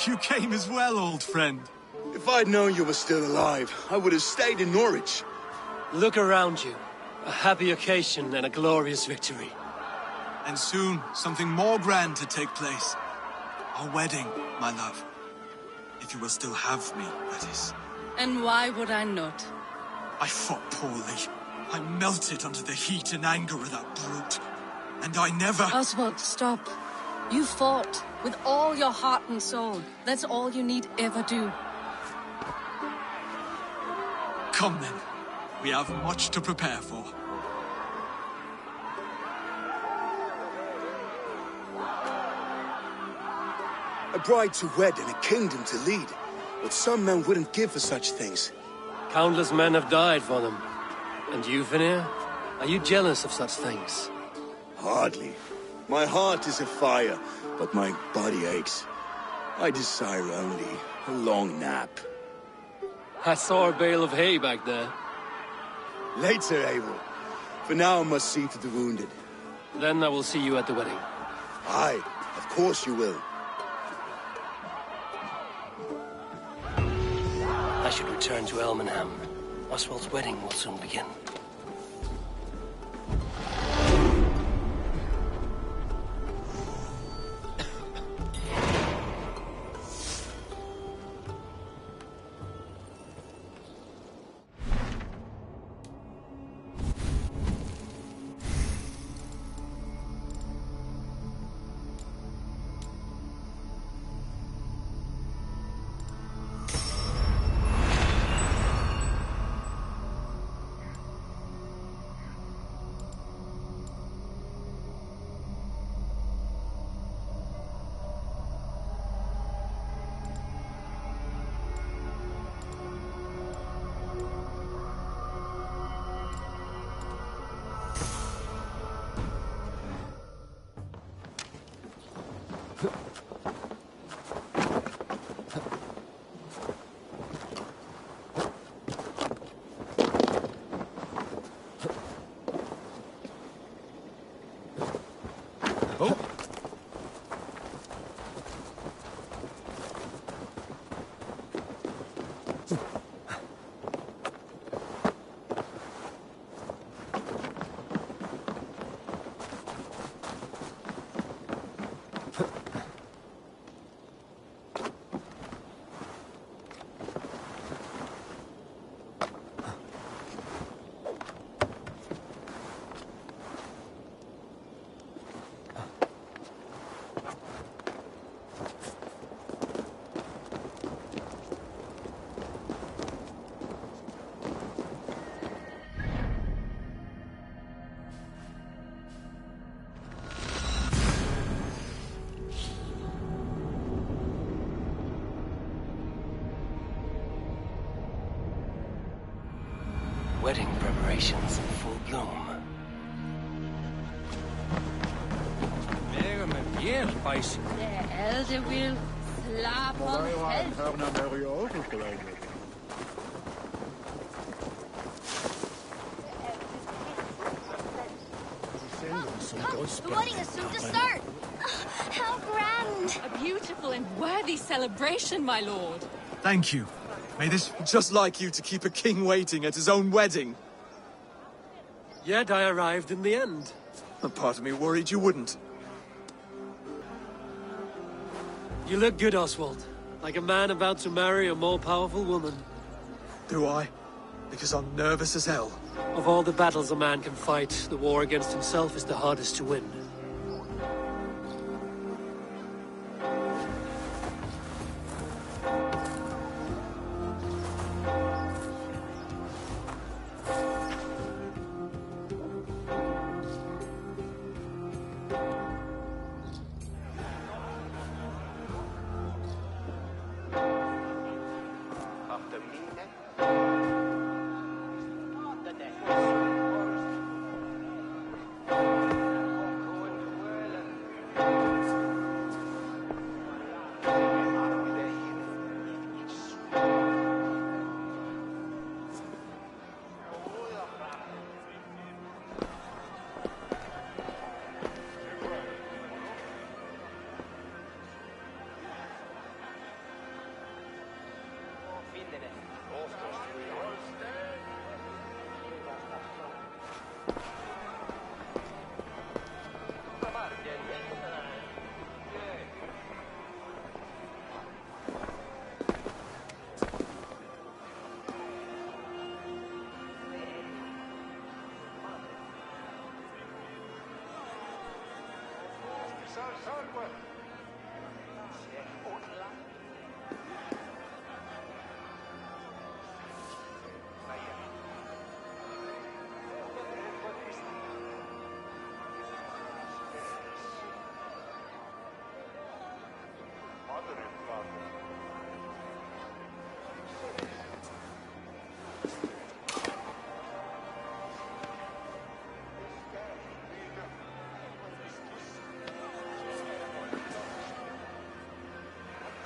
You came as well, old friend. If I'd known you were still alive, I would have stayed in Norwich. Look around you. A happy occasion and a glorious victory. And soon, something more grand to take place. Our wedding, my love. If you will still have me, that is. And why would I not? I fought poorly. I melted under the heat and anger of that brute. And I never... Oswald, stop. You fought with all your heart and soul. That's all you need ever do. Come then. We have much to prepare for. A bride to wed and a kingdom to lead. What some men wouldn't give for such things. Countless men have died for them. And you, Vanir? Are you jealous of such things? Hardly. My heart is afire, but my body aches. I desire only a long nap. I saw a bale of hay back there. Later, Abel. For now, I must see to the wounded. Then I will see you at the wedding. Aye, of course you will. I should return to Elmenham. Oswald's wedding will soon begin. Wedding preparations in full bloom. The elder will slap on the head. The wedding is soon to start! How grand! A beautiful and worthy celebration, my lord. Thank you. May this just like you to keep a king waiting at his own wedding. Yet I arrived in the end. A part of me worried you wouldn't. You look good, Oswald. Like a man about to marry a more powerful woman. Do I? Because I'm nervous as hell. Of all the battles a man can fight, the war against himself is the hardest to win.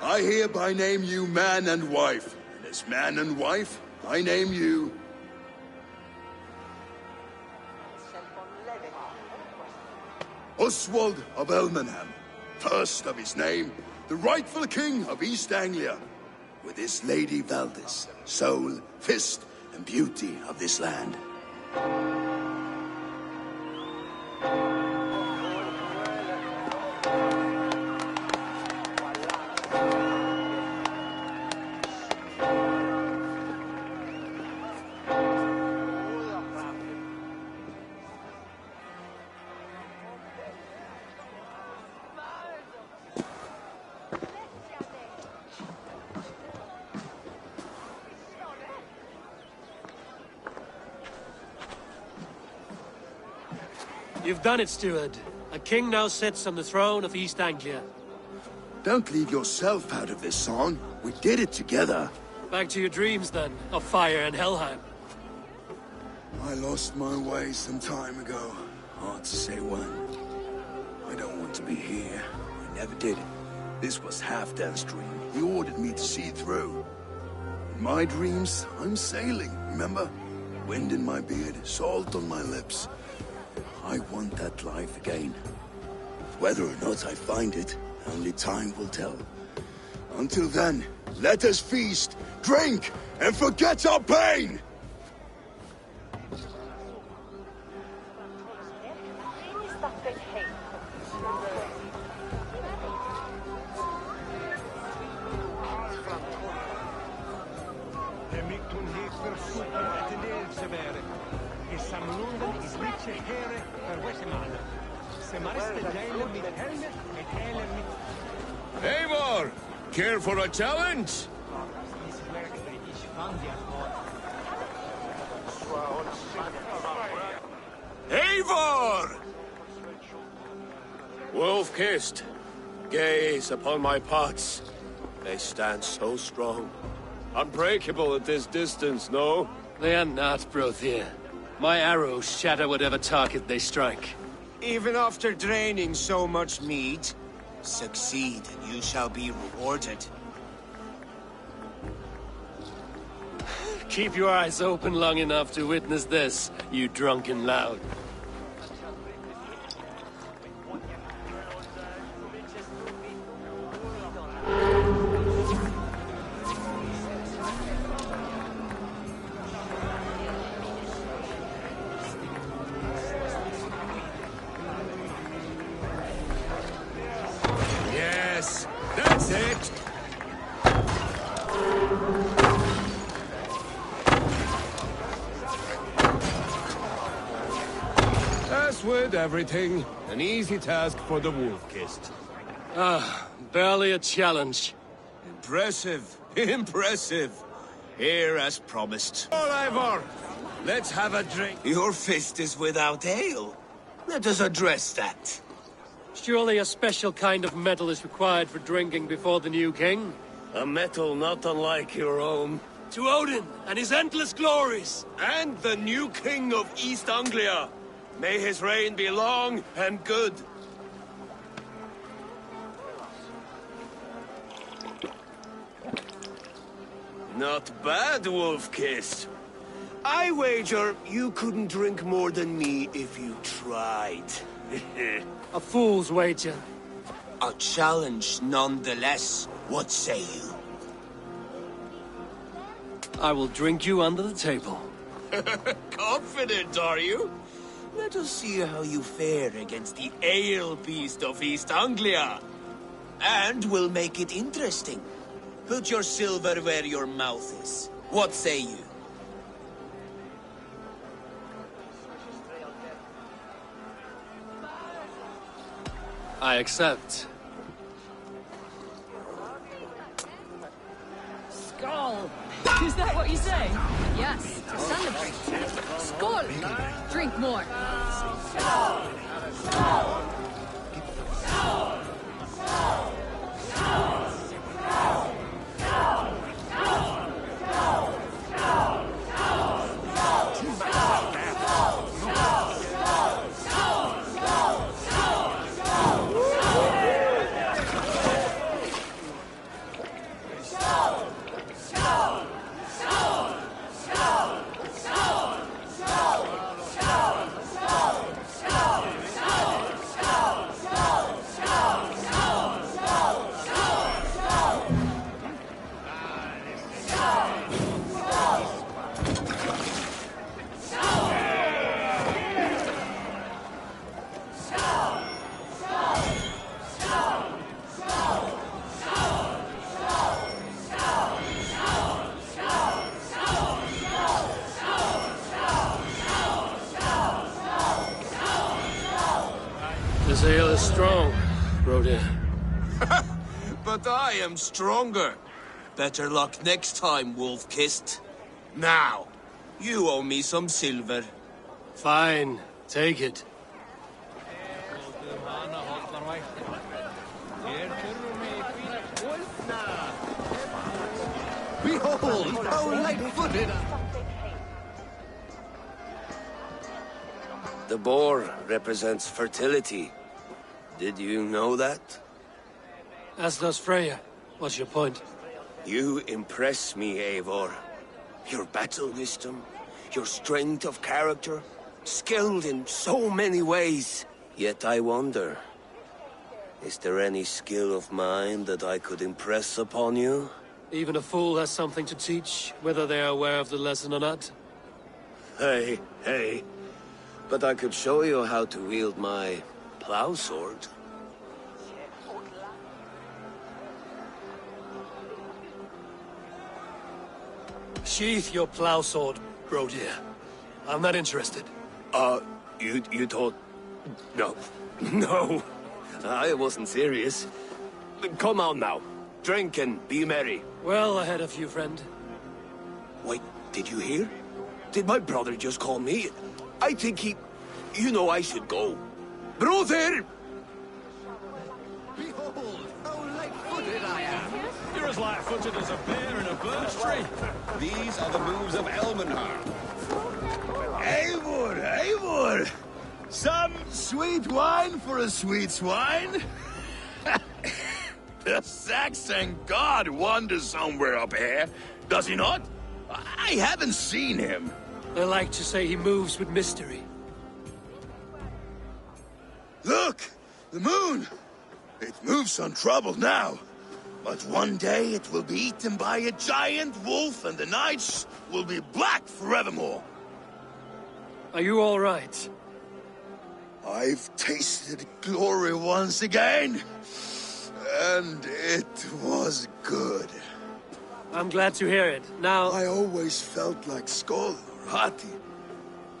I hereby name you man and wife. And as man and wife, I name you... Oswald of Elmenham, first of his name, the rightful king of East Anglia, with his lady Valdis, soul, fist, and beauty of this land. You've done it, steward. A king now sits on the throne of East Anglia. Don't leave yourself out of this song. We did it together. Back to your dreams, then, of fire and Helheim. I lost my way some time ago. Hard to say when. I don't want to be here. I never did. This was Halfdan's dream. He ordered me to see through. In my dreams, I'm sailing, remember? Wind in my beard, salt on my lips. I want that life again. Whether or not I find it, only time will tell. Until then, let us feast, drink, and forget our pain! Eivor! Care for a challenge? Eivor! Wolf-kissed, gaze upon my pots. They stand so strong. Unbreakable at this distance, no? They are not, Brothier. My arrows shatter whatever target they strike. Even after draining so much meat, succeed and you shall be rewarded. Keep your eyes open long enough to witness this, you drunken lout. Yes, that's it! As with everything, an easy task for the wolf-kissed. Barely a challenge. Impressive, impressive. Here as promised. All Eivor, let's have a drink. Your fist is without ale. Let us address that. Surely a special kind of metal is required for drinking before the new king? A metal not unlike your own. To Odin and his endless glories! And the new king of East Anglia. May his reign be long and good. Not bad, Wolf-kissed. I wager you couldn't drink more than me if you tried. A fool's wager. A challenge nonetheless. What say you? I will drink you under the table. Confident, are you? Let us see how you fare against the ale beast of East Anglia. And we'll make it interesting. Put your silver where your mouth is. What say you? I accept. Skull! Is that what you say? Yes, to celebrate. Skål! Drink more. Brodir. But I am stronger. Better luck next time, Wolf-Kissed. Now, you owe me some silver. Fine, take it. Behold, how light-footed! The boar represents fertility. Did you know that? As does Freya. What's your point? You impress me, Eivor. Your battle wisdom, your strength of character, skilled in so many ways. Yet I wonder, is there any skill of mine that I could impress upon you? Even a fool has something to teach, whether they are aware of the lesson or not. Hey. But I could show you how to wield my plow sword. Sheath your plow sword, Brodir. I'm not interested. You thought... No. No. I wasn't serious. Come on now. Drink and be merry. Well, I had a few, friend. Wait, did you hear? Did my brother just call me? I think he... You know I should go. Brother! Behold, how light-footed I am! You're as light-footed as a bear in a birch tree. These are the moves of Elmenhar. Eivor! Some sweet wine for a sweet swine? The Saxon god wanders somewhere up here, does he not? I haven't seen him. They like to say he moves with mystery. Look! The moon! It moves untroubled now. But one day it will be eaten by a giant wolf and the nights will be black forevermore. Are you all right? I've tasted glory once again. And it was good. I'm glad to hear it. Now... I always felt like Skoll or Hati,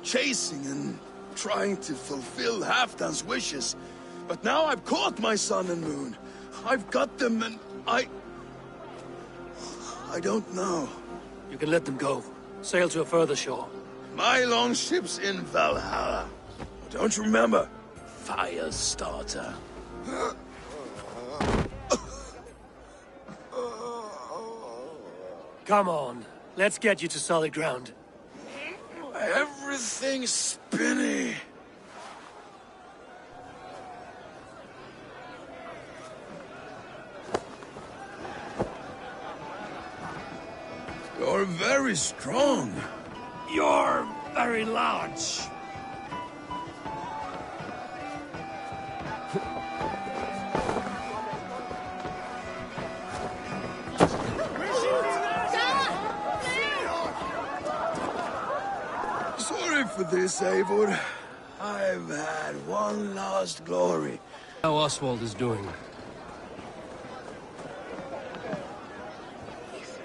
chasing and trying to fulfill Halfdan's wishes. But now I've caught my sun and moon. I've got them and I don't know. You can let them go. Sail to a further shore. My longship's in Valhalla. Don't you remember? Fire starter. Come on. Let's get you to solid ground. Everything's spinny. You're very strong. You're very large. Sorry for this, Eivor. I've had one last glory. How Oswald is doing.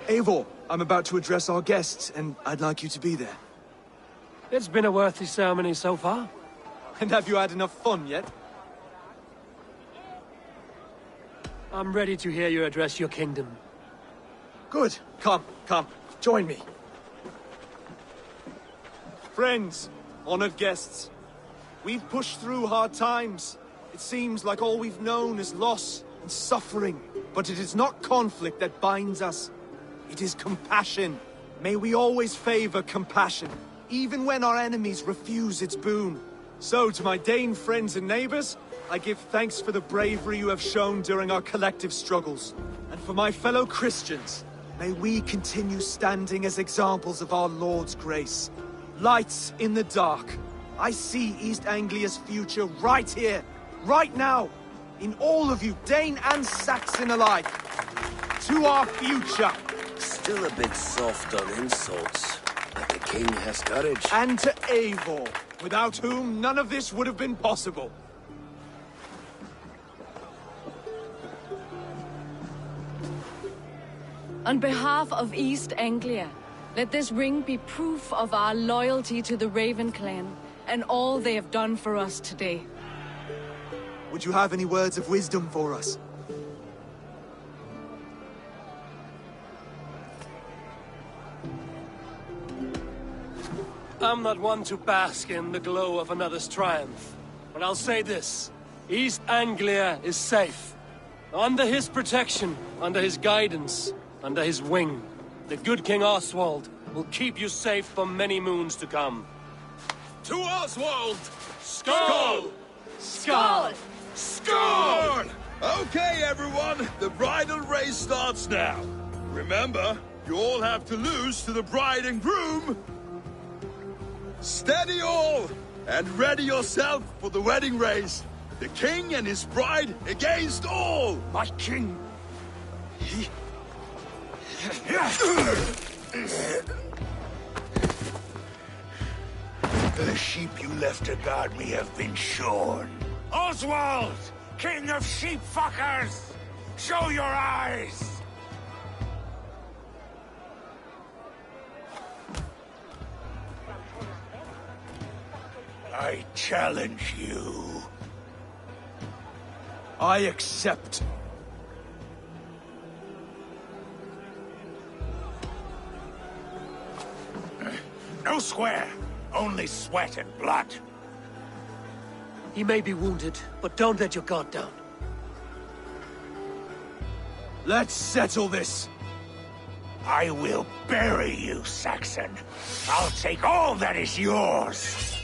Eivor, I'm about to address our guests, and I'd like you to be there. It's been a worthy ceremony so far. And have you had enough fun yet? I'm ready to hear you address your kingdom. Good. Come. Join me. Friends, honored guests, we've pushed through hard times. It seems like all we've known is loss and suffering. But it is not conflict that binds us. It is compassion. May we always favor compassion, even when our enemies refuse its boon. So, to my Dane friends and neighbors, I give thanks for the bravery you have shown during our collective struggles. And for my fellow Christians, may we continue standing as examples of our Lord's grace. Lights in the dark. I see East Anglia's future right here, right now, in all of you, Dane and Saxon alike. To our future. Still a bit soft on insults, but the king has courage. And to Eivor, without whom none of this would have been possible. On behalf of East Anglia, let this ring be proof of our loyalty to the Raven clan and all they have done for us today. would you have any words of wisdom for us? I'm not one to bask in the glow of another's triumph, but I'll say this. East Anglia is safe. Under his protection, under his guidance, under his wing, the good King Oswald will keep you safe for many moons to come. To Oswald! Skull! Skull! Scorn! Okay, everyone, the bridal race starts now. Remember, you all have to lose to the bride and groom. Steady all, and ready yourself for the wedding race. The king and his bride against all! My king! The sheep you left to guard me have been shorn. Oswald! King of sheep fuckers! Show your eyes! I challenge you. I accept. No square, only sweat and blood. He may be wounded, but don't let your guard down. Let's settle this. I will bury you, Saxon. I'll take all that is yours.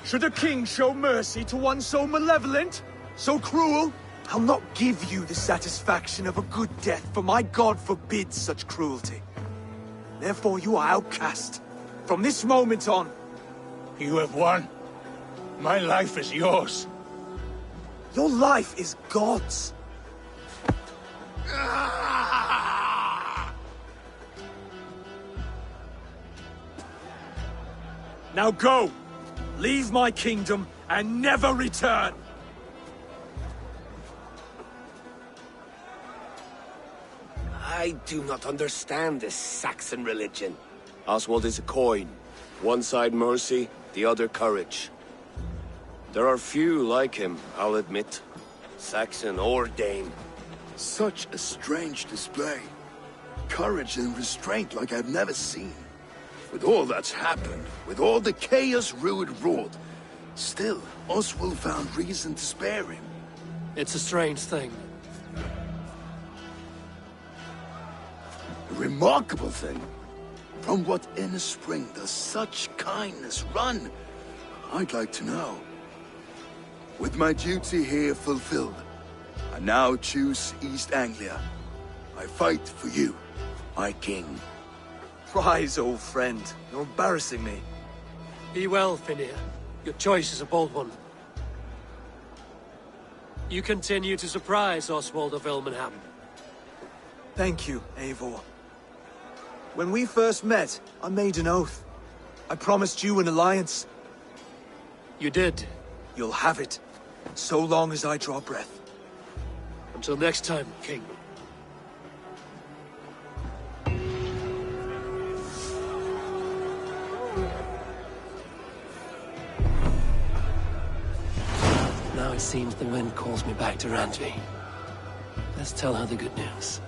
Should a king show mercy to one so malevolent? So cruel? I'll not give you the satisfaction of a good death, for my god forbids such cruelty. Therefore you are outcast. From this moment on. You have won. My life is yours. Your life is God's. Now go! Leave my kingdom and never return! I do not understand this Saxon religion. Oswald is a coin. One side mercy, the other courage. There are few like him, I'll admit. Saxon or Dane. Such a strange display. Courage and restraint like I've never seen. With all that's happened, with all the chaos Rued wrought, still, Oswald found reason to spare him. It's a strange thing. A remarkable thing. From what inner spring does such kindness run? I'd like to know. With my duty here fulfilled, I now choose East Anglia. I fight for you, my king. Rise, old friend. You're embarrassing me. Be well, Finir. Your choice is a bold one. You continue to surprise Oswald of Elmenham. Thank you, Eivor. When we first met, I made an oath. I promised you an alliance. You did. You'll have it, so long as I draw breath. Until next time, King. Now it seems the wind calls me back to Randvi. Let's tell her the good news.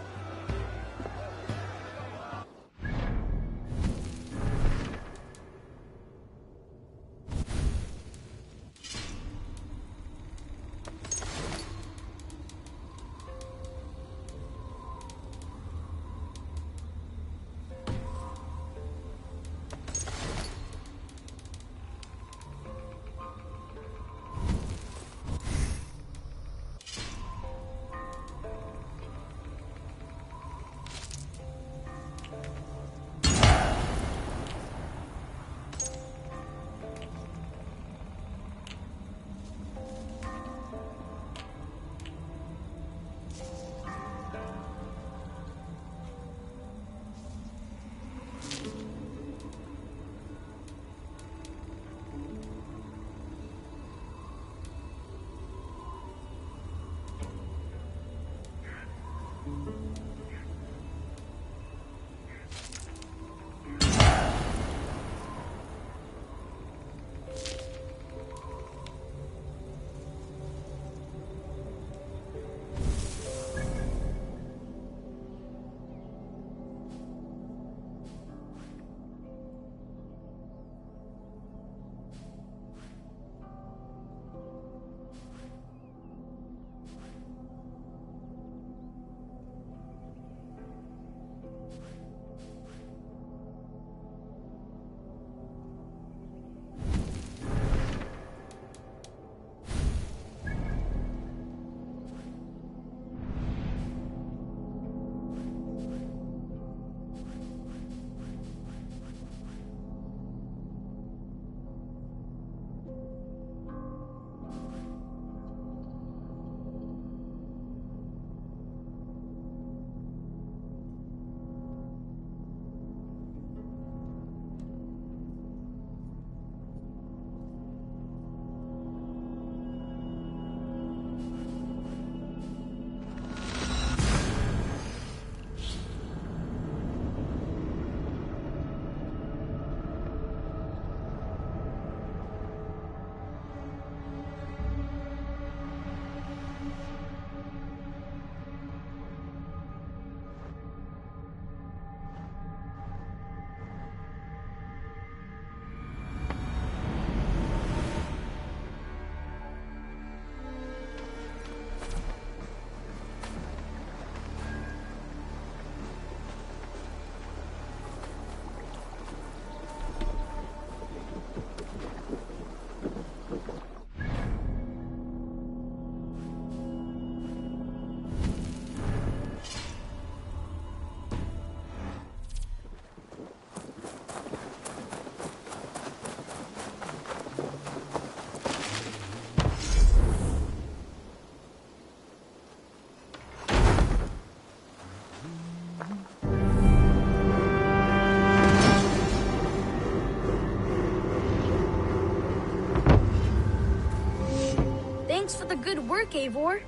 good work, Eivor.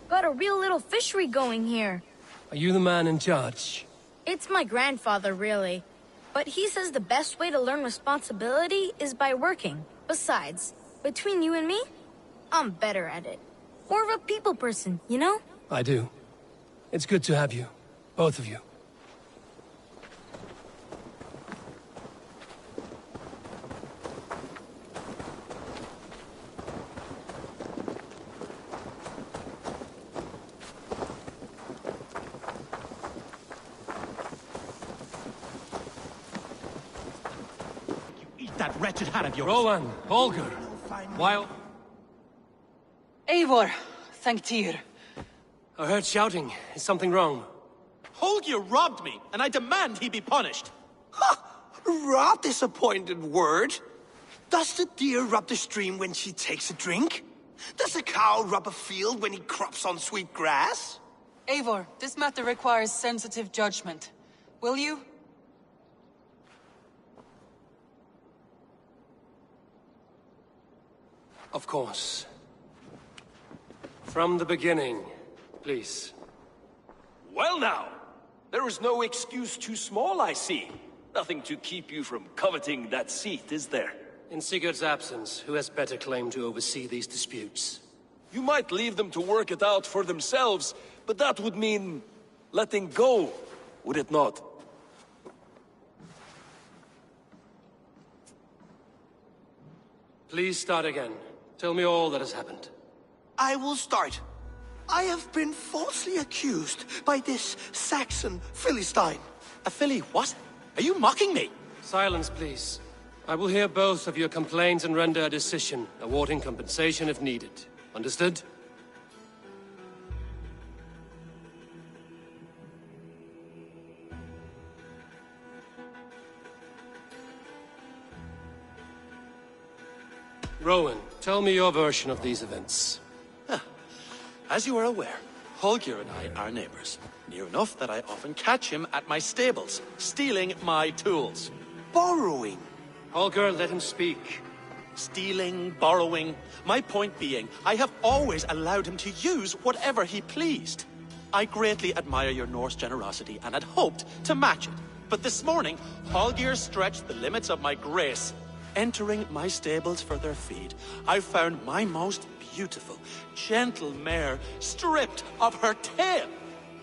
Got a real little fishery going here. Are you the man in charge? It's my grandfather, really. But he says the best way to learn responsibility is by working. Besides, between you and me, I'm better at it. More of a people person, you know? I do. It's good to have you. Both of you. That wretched hat of yours. Rowan, Holger, while... Eivor, thank Tyr. I heard shouting. Is something wrong? Holger robbed me, and I demand he be punished. Rot disappointed word. Does the deer rub the stream when she takes a drink? Does a cow rub a field when he crops on sweet grass? Eivor, this matter requires sensitive judgment. Will you? Of course. From the beginning, please. Well now, there is no excuse too small, I see. Nothing to keep you from coveting that seat, is there? In Sigurd's absence, who has better claim to oversee these disputes? You might leave them to work it out for themselves, but that would mean letting go, would it not? Please start again. Tell me all that has happened. I will start. I have been falsely accused by this Saxon Philistine. A filly what? Are you mocking me? Silence, please. I will hear both of your complaints and render a decision, awarding compensation if needed. Understood? Rowan, tell me your version of these events. As you are aware, Holger and I are neighbors. Near enough that I often catch him at my stables, stealing my tools. Borrowing. Holger, let him speak. Stealing, borrowing. My point being, I have always allowed him to use whatever he pleased. I greatly admire your Norse generosity and had hoped to match it. But this morning, Holger stretched the limits of my grace. Entering my stables for their feed, I found my most beautiful, gentle mare stripped of her tail.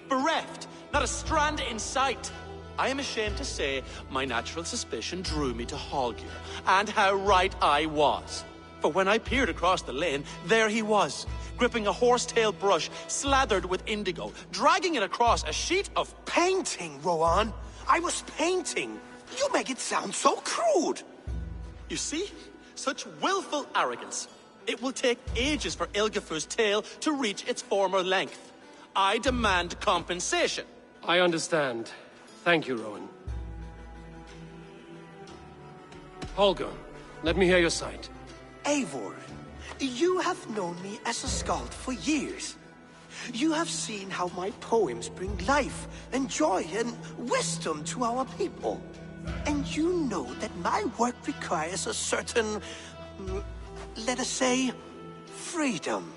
Bereft, not a strand in sight. I am ashamed to say my natural suspicion drew me to Holger, and how right I was. For when I peered across the lane, there he was, gripping a horsetail brush slathered with indigo, dragging it across a sheet of Painting, Rowan. I was painting. You make it sound so crude. You see? Such willful arrogance. It will take ages for Ilgafur's tail to reach its former length. I demand compensation. I understand. Thank you, Rowan. Holger, let me hear your side. Eivor, you have known me as a skald for years. You have seen how my poems bring life and joy and wisdom to our people. And you know that my work requires a certain, let us say, freedom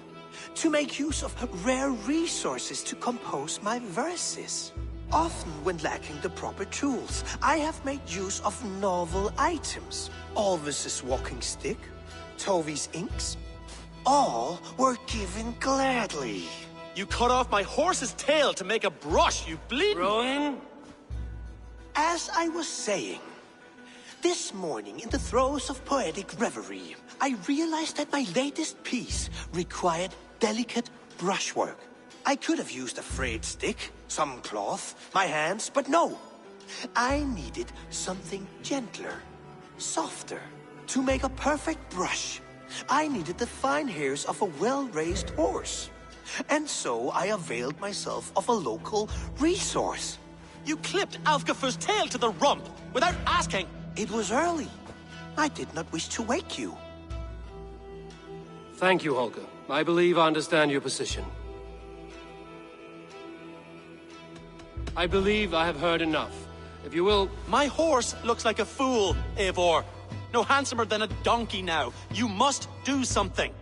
to make use of rare resources to compose my verses. Often when lacking the proper tools, I have made use of novel items. Alvis's walking stick, Tovi's inks, all were given gladly. You cut off my horse's tail to make a brush, you bleeding... Rowan? As I was saying, this morning in the throes of poetic reverie, I realized that my latest piece required delicate brushwork. I could have used a frayed stick, some cloth, my hands, but no. I needed something gentler, softer. To make a perfect brush, I needed the fine hairs of a well-raised horse. And so I availed myself of a local resource. You clipped Alfgafur's tail to the rump without asking. It was early. I did not wish to wake you. Thank you, Holger. I believe I understand your position. I believe I have heard enough. If you will... My horse looks like a fool, Eivor. No handsomer than a donkey now. You must do something.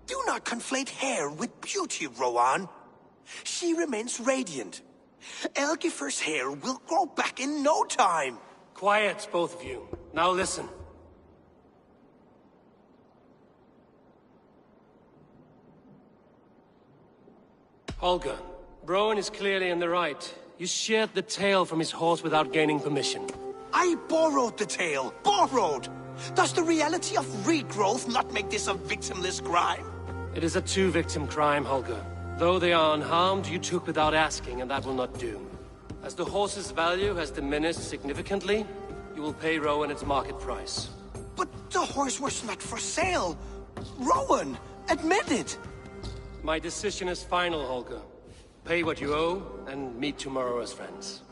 Do not conflate hair with beauty, Rowan. She remains radiant. Elgifer's hair will grow back in no time. Quiet, both of you. Now listen. Holger, Browan is clearly in the right. You sheared the tail from his horse without gaining permission. I borrowed the tail. Borrowed! Does the reality of regrowth not make this a victimless crime? It is a two-victim crime, Holger. Though they are unharmed, you took without asking, and that will not do. As the horse's value has diminished significantly, you will pay Rowan its market price. But the horse was not for sale. Rowan, admit it. My decision is final, Holger. Pay what you owe, and meet tomorrow as friends.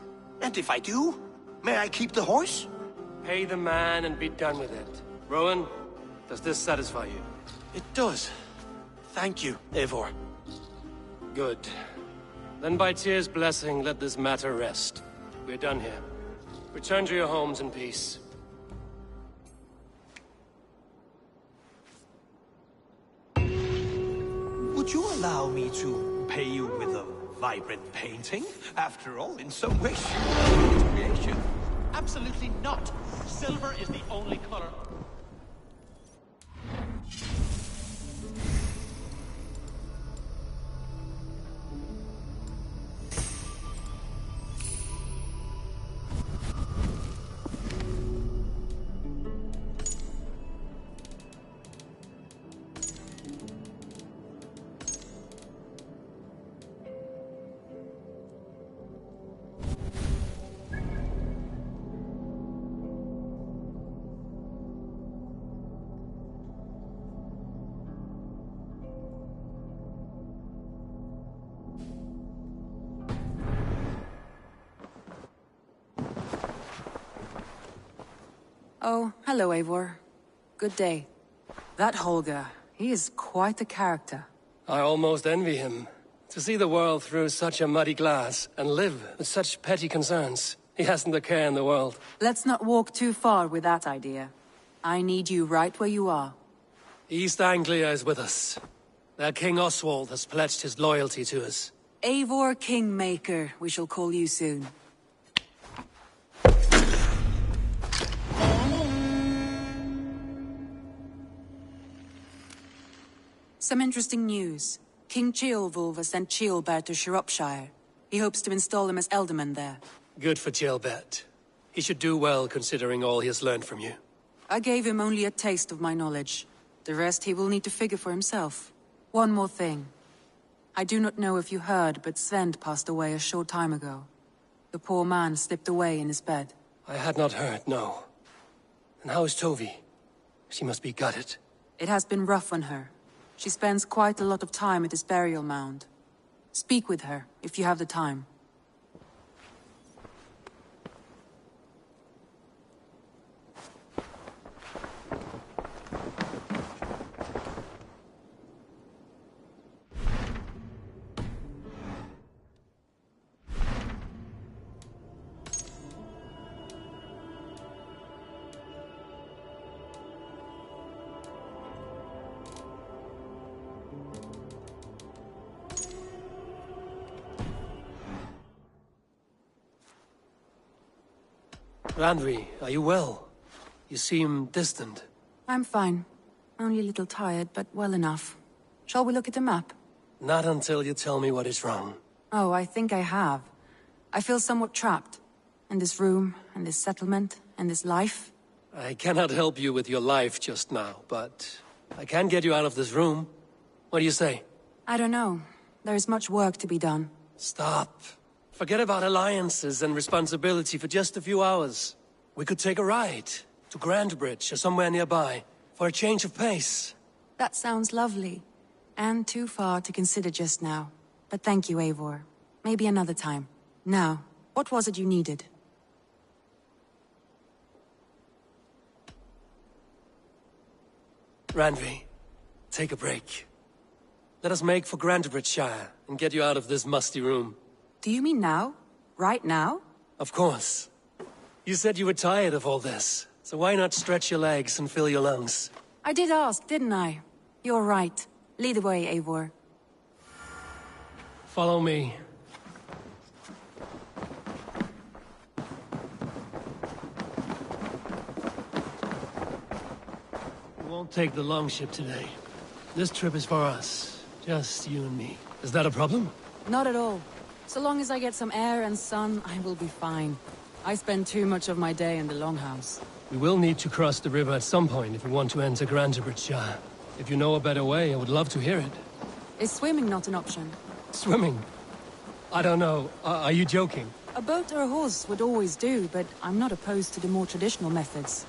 And if I do, may I keep the horse? Pay the man and be done with it. Rowan, does this satisfy you? It does. Thank you, Eivor. Good. Then by Tyr's blessing, let this matter rest. We're done here. Return to your homes in peace. Would you allow me to pay you with a vibrant painting? After all, in some ways, you are its creation. Absolutely not. Silver is the only color. Oh, hello, Eivor. Good day. That Holger, he is quite a character. I almost envy him. To see the world through such a muddy glass, and live with such petty concerns. He hasn't a care in the world. Let's not walk too far with that idea. I need you right where you are. East Anglia is with us. Their King Oswald has pledged his loyalty to us. Eivor Kingmaker, we shall call you soon. Some interesting news. King Ceolwulf has sent Ceolbert to Shropshire. He hopes to install him as Elderman there. Good for Ceolbert. He should do well considering all he has learned from you. I gave him only a taste of my knowledge. The rest he will need to figure for himself. One more thing. I do not know if you heard, but Svend passed away a short time ago. The poor man slipped away in his bed. I had not heard, no. And how is Tovi? She must be gutted. It has been rough on her. She spends quite a lot of time at his burial mound. Speak with her, if you have the time. Randvi, are you well? You seem distant. I'm fine. Only a little tired, but well enough. Shall we look at the map? Not until you tell me what is wrong. Oh, I think I have. I feel somewhat trapped. In this room, and this settlement, and this life. I cannot help you with your life just now, but I can get you out of this room. What do you say? I don't know. There is much work to be done. Stop. Forget about alliances and responsibility for just a few hours. We could take a ride to Grandbridge or somewhere nearby for a change of pace. That sounds lovely. And too far to consider just now. But thank you, Eivor. Maybe another time. Now, what was it you needed? Randvi, take a break. Let us make for Grandbridgeshire and get you out of this musty room. Do you mean now? Right now? Of course. You said you were tired of all this, so why not stretch your legs and fill your lungs? I did ask, didn't I? You're right. Lead the way, Eivor. Follow me. We won't take the longship today. This trip is for us. Just you and me. Is that a problem? Not at all. So long as I get some air and sun, I will be fine. I spend too much of my day in the Longhouse. We will need to cross the river at some point if we want to enter Grantebridge. If you know a better way, I would love to hear it. Is swimming not an option? Swimming? I don't know. Are you joking? A boat or a horse would always do, but I'm not opposed to the more traditional methods.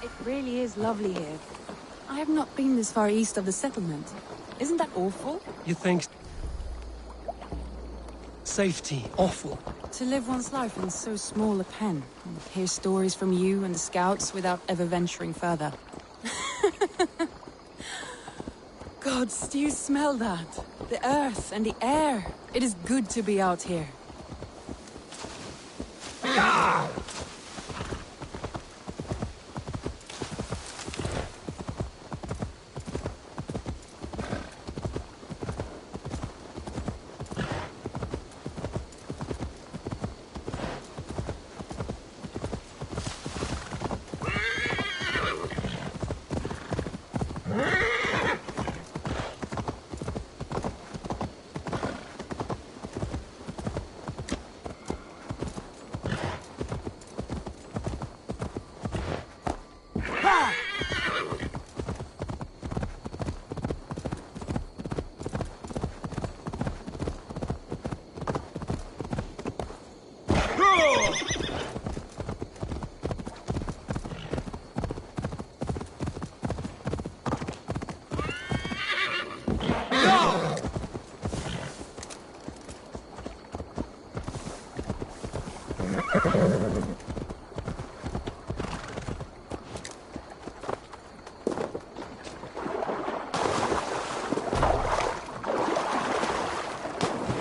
It really is lovely here. I have not been this far east of the settlement. Isn't that awful? You think... safety awful? To live one's life in so small a pen, and hear stories from you and the scouts without ever venturing further. Gods, do you smell that? The earth and the air. It is good to be out here.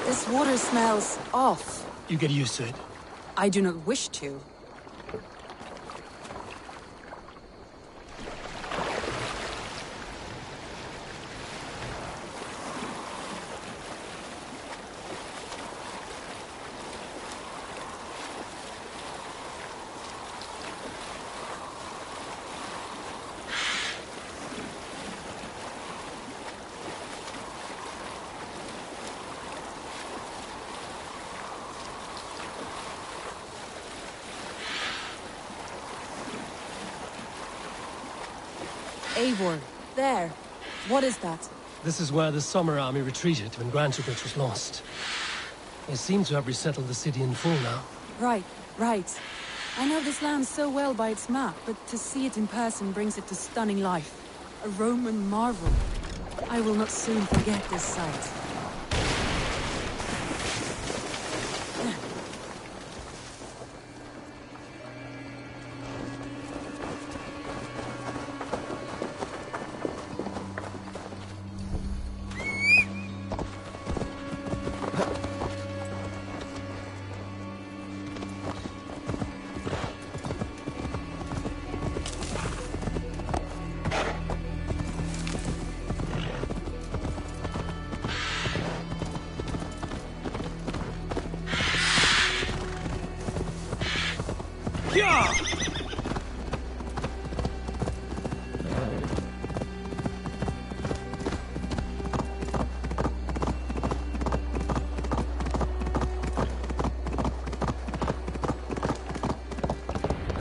This water smells off. You get used to it. I do not wish to. Eivor, there. What is that? This is where the Summer Army retreated when Grantebridge was lost. They seem to have resettled the city in full now. Right, right. I know this land so well by its map, but to see it in person brings it to stunning life. A Roman marvel. I will not soon forget this sight.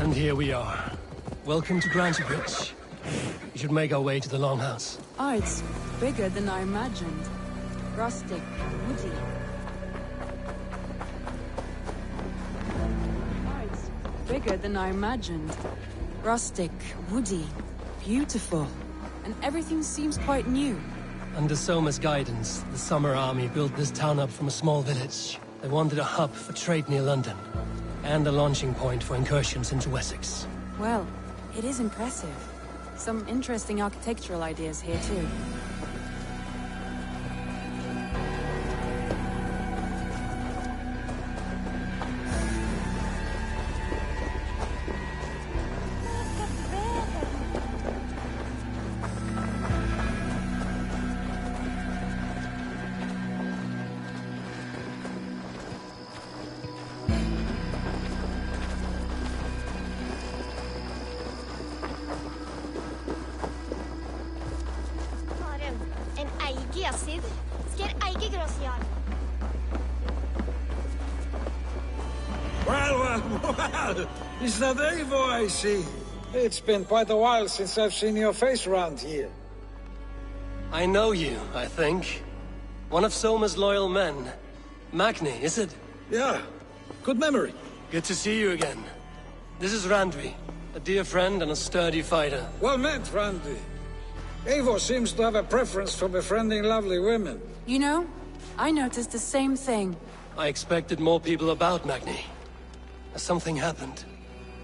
And here we are. Welcome to Grantebridge. We should make our way to the Longhouse. Oh, it's bigger than I imagined. Rustic, woody. Oh, it's bigger than I imagined. Rustic, woody, beautiful. And everything seems quite new. Under Soma's guidance, the Summer Army built this town up from a small village. They wanted a hub for trade near London, and a launching point for incursions into Wessex. Well, it is impressive. Some interesting architectural ideas here too. Well, is that Eivor I see? It's been quite a while since I've seen your face around here. I know you, I think. One of Soma's loyal men. Magni, is it? Yeah, good memory. Good to see you again. This is Randvi, a dear friend and a sturdy fighter. Well met, Randvi. Eivor seems to have a preference for befriending lovely women. You know, I noticed the same thing. I expected more people about Magni. Has something happened?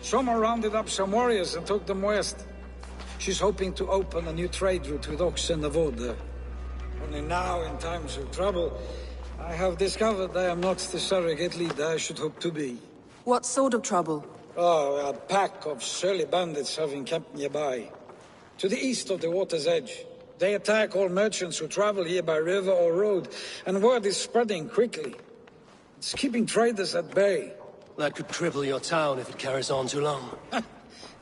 Soma rounded up some warriors and took them west. She's hoping to open a new trade route with Ox and the Voda. Only now, in times of trouble, I have discovered I am not the surrogate leader I should hope to be. What sort of trouble? Oh, a pack of surly bandits have encamped nearby. To the east of the water's edge. They attack all merchants who travel here by river or road, and word is spreading quickly. It's keeping traders at bay. That could cripple your town if it carries on too long.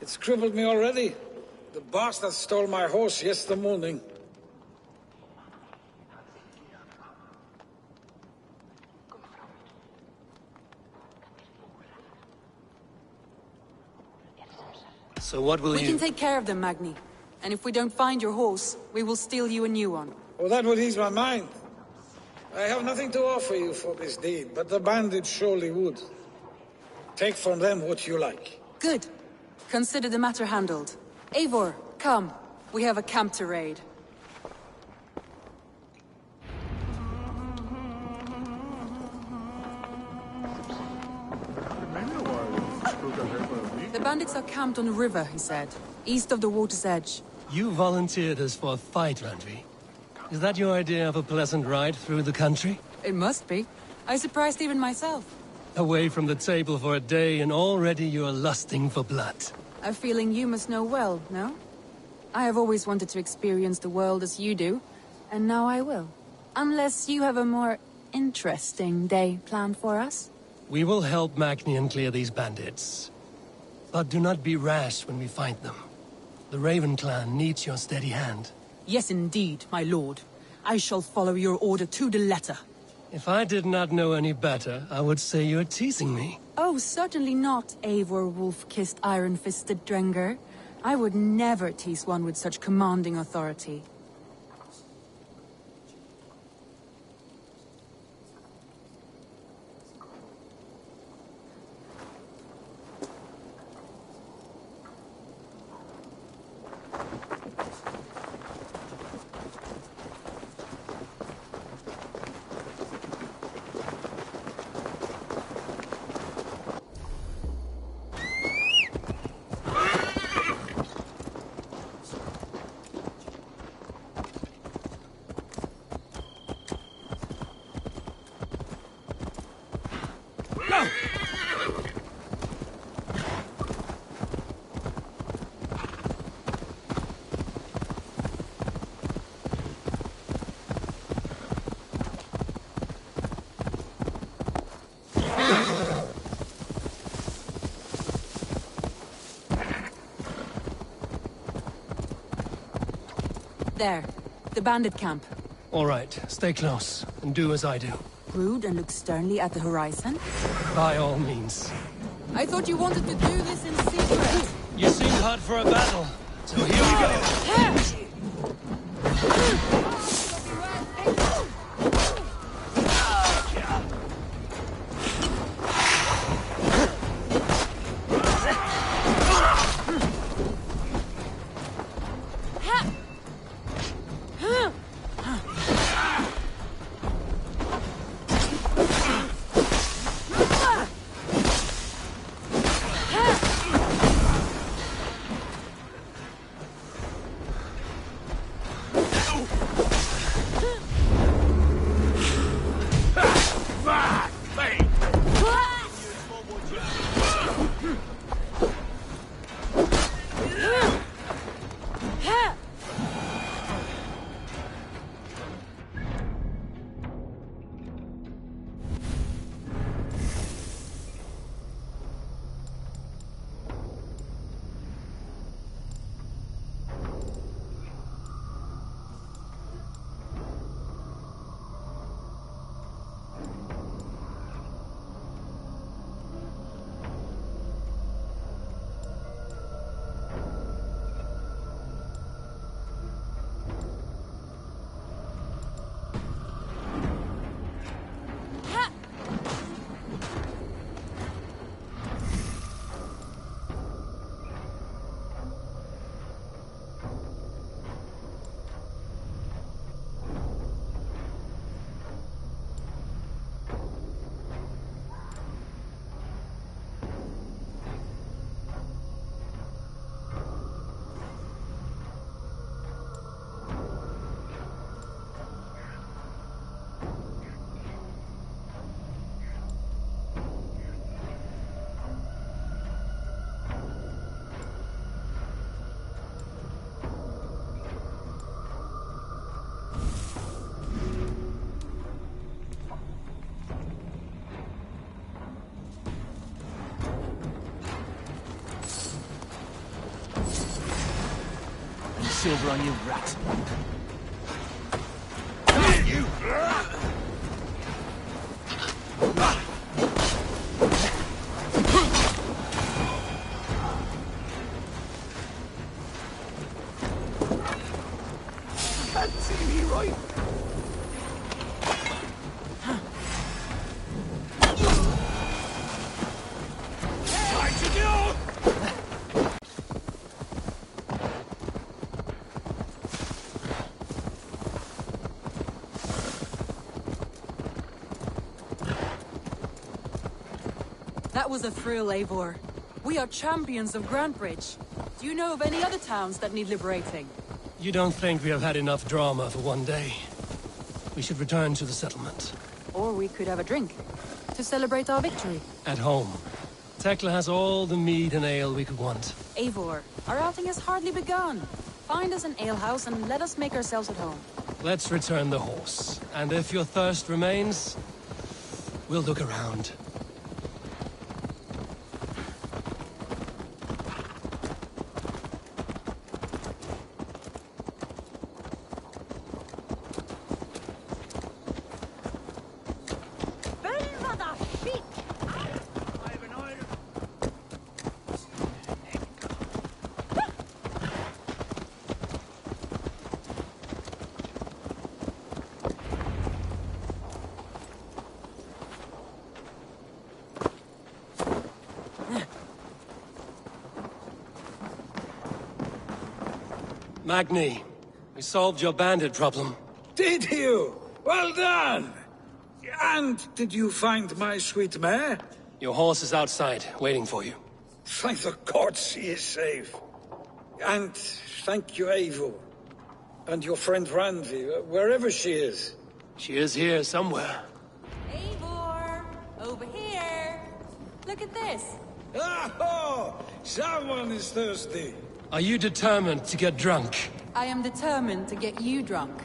It's crippled me already. The bastard stole my horse yesterday morning. So what will We can take care of them, Magni. And if we don't find your horse, we will steal you a new one. Oh, that would ease my mind. I have nothing to offer you for this deed, but the bandits surely would. Take from them what you like. Good. Consider the matter handled. Eivor, come. We have a camp to raid. The bandits are camped on the river, he said. East of the water's edge. You volunteered us for a fight, Randvi. Is that your idea of a pleasant ride through the country? It must be. I surprised even myself. Away from the table for a day and already you are lusting for blood. A feeling you must know well, no? I have always wanted to experience the world as you do, and now I will. Unless you have a more interesting day planned for us? We will help Magnian clear these bandits. But do not be rash when we find them. The Raven clan needs your steady hand. Yes, indeed, my lord. I shall follow your order to the letter. If I did not know any better, I would say you're teasing me. Oh, certainly not, Eivor wolf-kissed iron-fisted Drenger. I would never tease one with such commanding authority. There. The bandit camp. All right, stay close, and do as I do. Brood and look sternly at the horizon? By all means. I thought you wanted to do this in secret. You seemed hot for a battle, so here we go. Silver on you, rat. You! Can't see me, right? That was a thrill, Eivor. We are champions of Grantbridge. Do you know of any other towns that need liberating? You don't think we have had enough drama for one day? We should return to the settlement. Or we could have a drink, to celebrate our victory. At home. Tekla has all the mead and ale we could want. Eivor, our outing has hardly begun. Find us an alehouse and let us make ourselves at home. Let's return the horse. And if your thirst remains, we'll look around. Magni, we solved your bandit problem. Did you? Well done! And did you find my sweet mare? Your horse is outside, waiting for you. Thank the gods she is safe. And thank you, Eivor. And your friend Randvi, wherever she is. She is here somewhere. Eivor! Over here! Look at this! Oh! Someone is thirsty! Are you determined to get drunk? I am determined to get you drunk.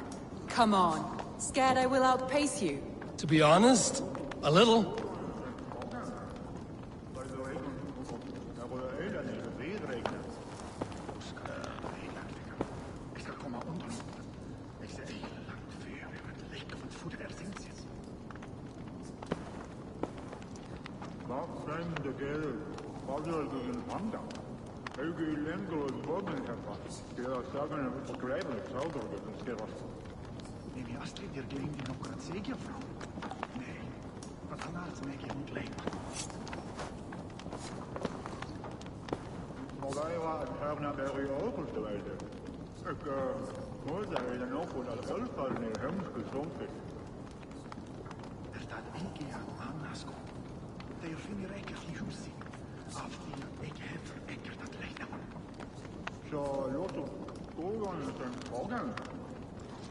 Come on. Scared I will outpace you? To be honest, a little. Neem je Astrid hier gering die nog kan zeker vrouw? Nee, wat vandaag maak je moet leven. Maar wij waren het naar de Riool te wijzen. Ik hoor dat je dan ook voor dat hulp in je hemd gezond is. Er staat één keer aan nasko. De vind je rijker die huis zien. Af die ik heb verekkerd dat lijkt aan. Zo, Lotto, kogan is een kogan.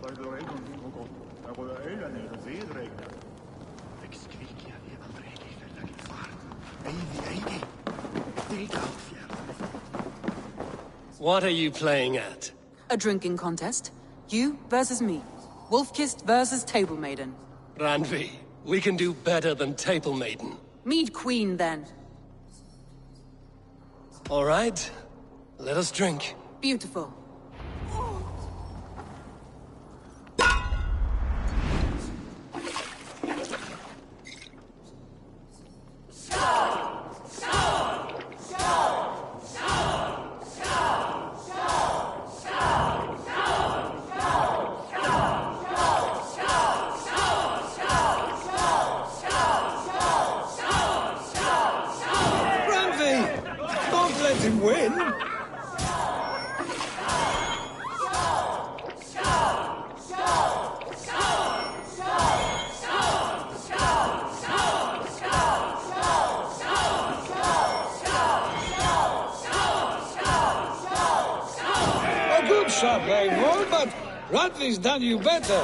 Bij de regen ook al. Er wordt een in de zee regenen. Ik schrik je hier aan de regen verder ik vaar. Eidi. Take out here. What are you playing at? A drinking contest. You versus me. Wolf-Kissed versus Table Maiden. Randvi, we can do better than Table Maiden. Mead Queen, then. All right, let us drink. Beautiful. But Randvi's done you better.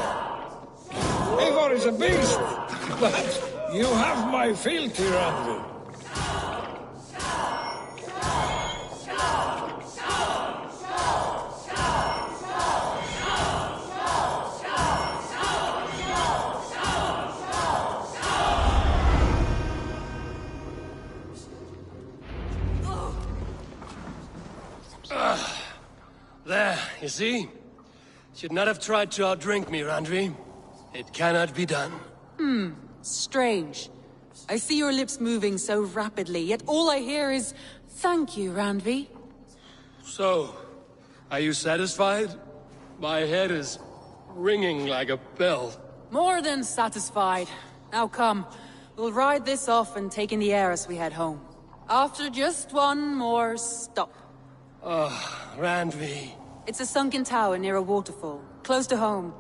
Eivor is a beast, but you have my fealty, Randvi. There, you see? Should not have tried to outdrink me, Randvi. It cannot be done. Strange. I see your lips moving so rapidly, yet all I hear is, thank you, Randvi. So, are you satisfied? My head is ringing like a bell. More than satisfied. Now come, we'll ride this off and take in the air as we head home. After just one more stop. Randvi. It's a sunken tower near a waterfall, close to home.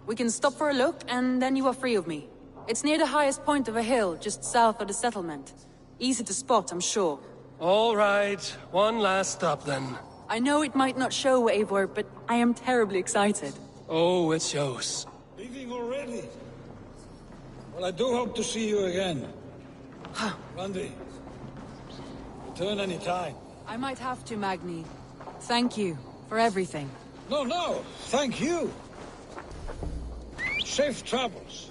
We can stop for a look, and then you are free of me. It's near the highest point of a hill, just south of the settlement. Easy to spot, I'm sure. All right, one last stop then. I know it might not show, Eivor, but I am terribly excited. Oh, it shows. Leaving already? Well, I do hope to see you again. Randvi, return any time. I might have to, Magni. Thank you for everything. No, thank you. Safe travels.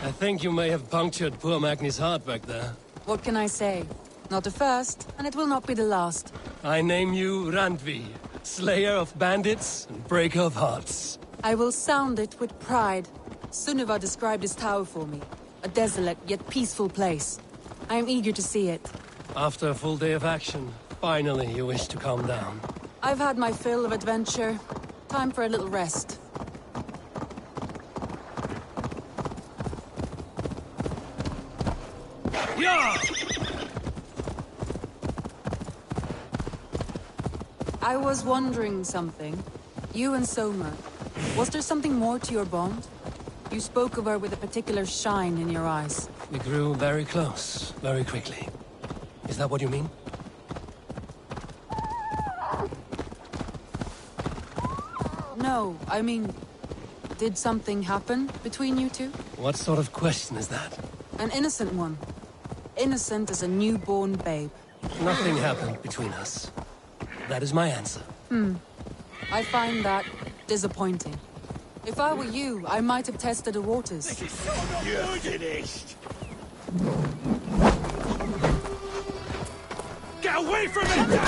I think you may have punctured poor Magni's heart back there. What can I say? Not the first, and it will not be the last. I name you Randvi, slayer of bandits and breaker of hearts. I will sound it with pride. Sunniva described this tower for me. A desolate yet peaceful place. I am eager to see it. After a full day of action, finally you wish to calm down. I've had my fill of adventure. Time for a little rest. Yeah! I was wondering something. You and Soma, was there something more to your bond? You spoke of her with a particular shine in your eyes. We grew very close, very quickly. Is that what you mean? No, I mean, did something happen between you two? What sort of question is that? An innocent one. Innocent as a newborn babe. Nothing happened between us. That is my answer. I find that disappointing. If I were you, I might have tested the waters. You're finished. Get away from me!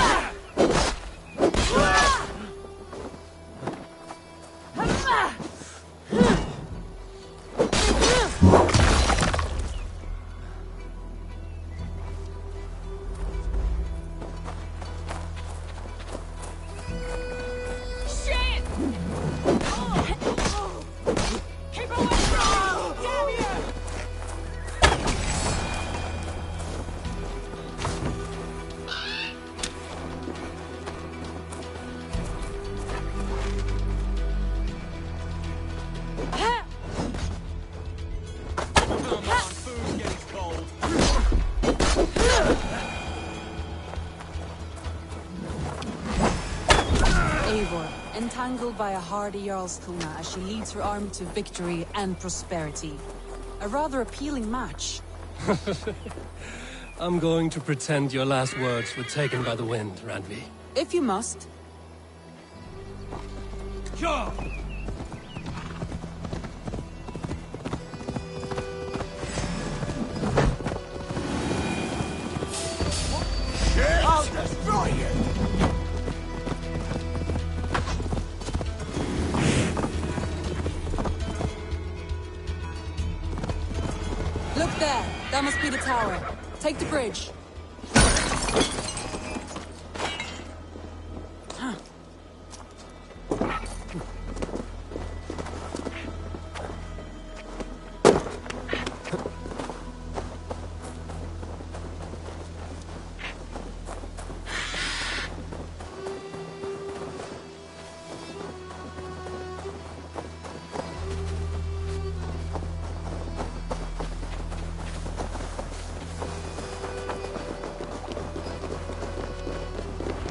Entangled by a hardy Jarlskona as she leads her army to victory and prosperity. A rather appealing match. I'm going to pretend your last words were taken by the wind, Randvi. If you must. Yeah! I'll destroy you! Look there! That must be the tower. Take the bridge.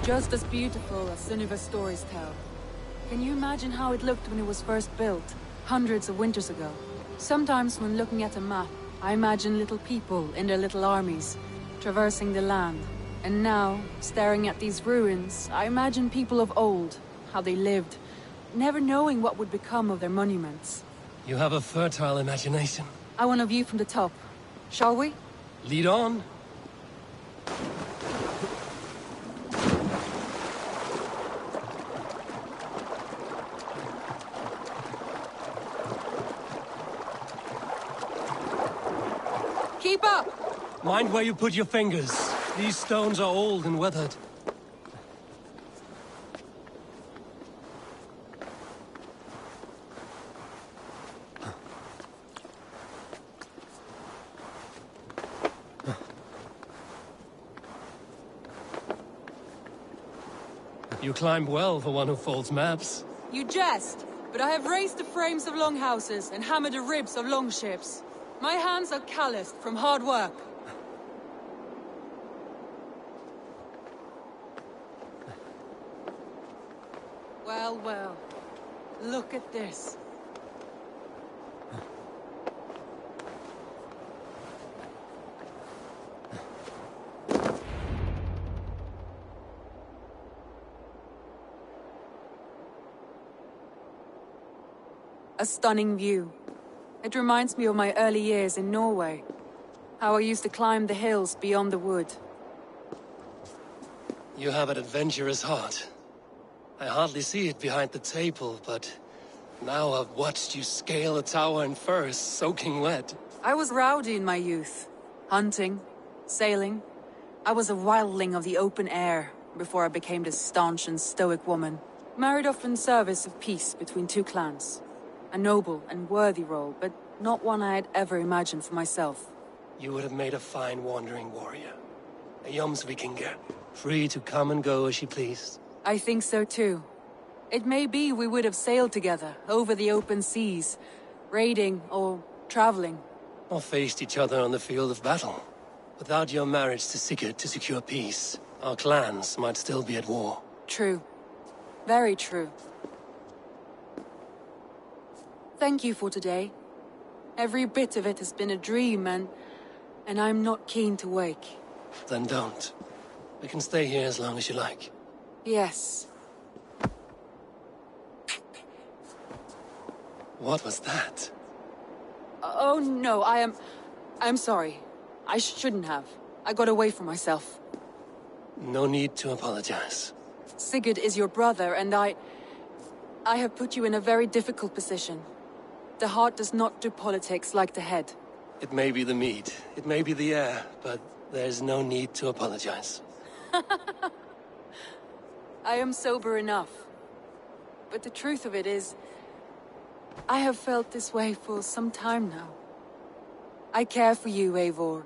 Just as beautiful as Sunniva's stories tell. Can you imagine how it looked when it was first built, hundreds of winters ago? Sometimes when looking at a map, I imagine little people in their little armies, traversing the land. And now, staring at these ruins, I imagine people of old, how they lived, never knowing what would become of their monuments. You have a fertile imagination. I want a view from the top. Shall we? Lead on. Keep up! Mind where you put your fingers. These stones are old and weathered. You climbed well for one who folds maps. You jest, but I have raised the frames of longhouses and hammered the ribs of longships. My hands are calloused from hard work. Well, well. Look at this. A stunning view. It reminds me of my early years in Norway. How I used to climb the hills beyond the wood. You have an adventurous heart. I hardly see it behind the table, but now I've watched you scale a tower in furs, soaking wet. I was rowdy in my youth. Hunting, sailing. I was a wildling of the open air, before I became this staunch and stoic woman. Married off in service of peace between two clans. A noble and worthy role, but not one I had ever imagined for myself. You would have made a fine wandering warrior. A Jomsvikinger, free to come and go as she pleased. I think so too. It may be we would have sailed together, over the open seas, raiding or traveling. Or faced each other on the field of battle. Without your marriage to Sigurd to secure peace, our clans might still be at war. True. Very true. Thank you for today. Every bit of it has been a dream, and I'm not keen to wake. Then don't. We can stay here as long as you like. Yes. What was that? Oh no, I'm sorry. I shouldn't have. I got away from myself. No need to apologize. Sigurd is your brother, and I have put you in a very difficult position. The heart does not do politics like the head. It may be the meat, it may be the air, but there's no need to apologize. I am sober enough. But the truth of it is, I have felt this way for some time now. I care for you, Eivor.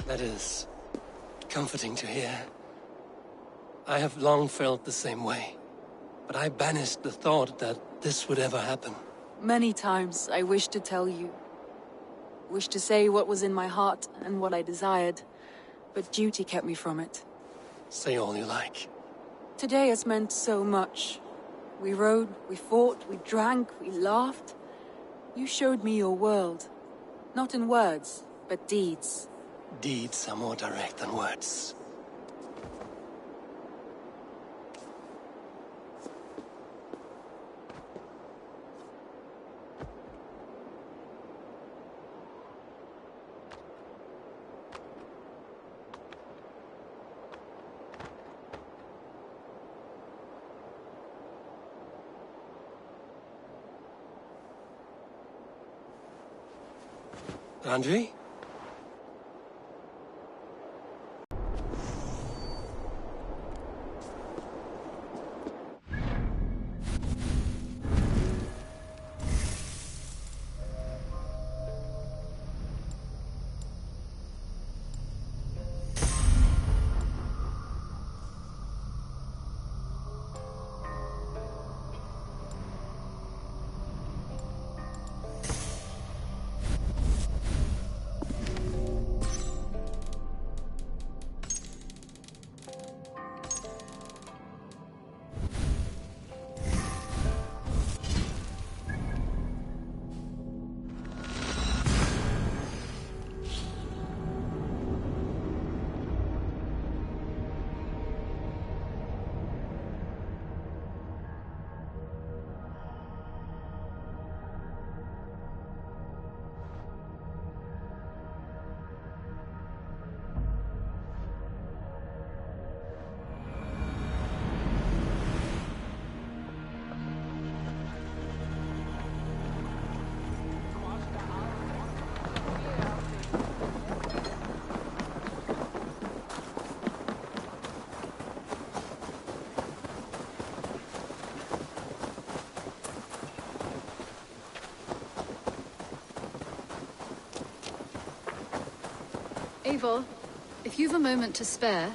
That is comforting to hear. I have long felt the same way, but I banished the thought that this would ever happen. Many times I wished to tell you. Wished to say what was in my heart and what I desired, but duty kept me from it. Say all you like. Today has meant so much. We rode, we fought, we drank, we laughed. You showed me your world. Not in words, but deeds. Deeds are more direct than words. Andrei? Eivor, if you've a moment to spare,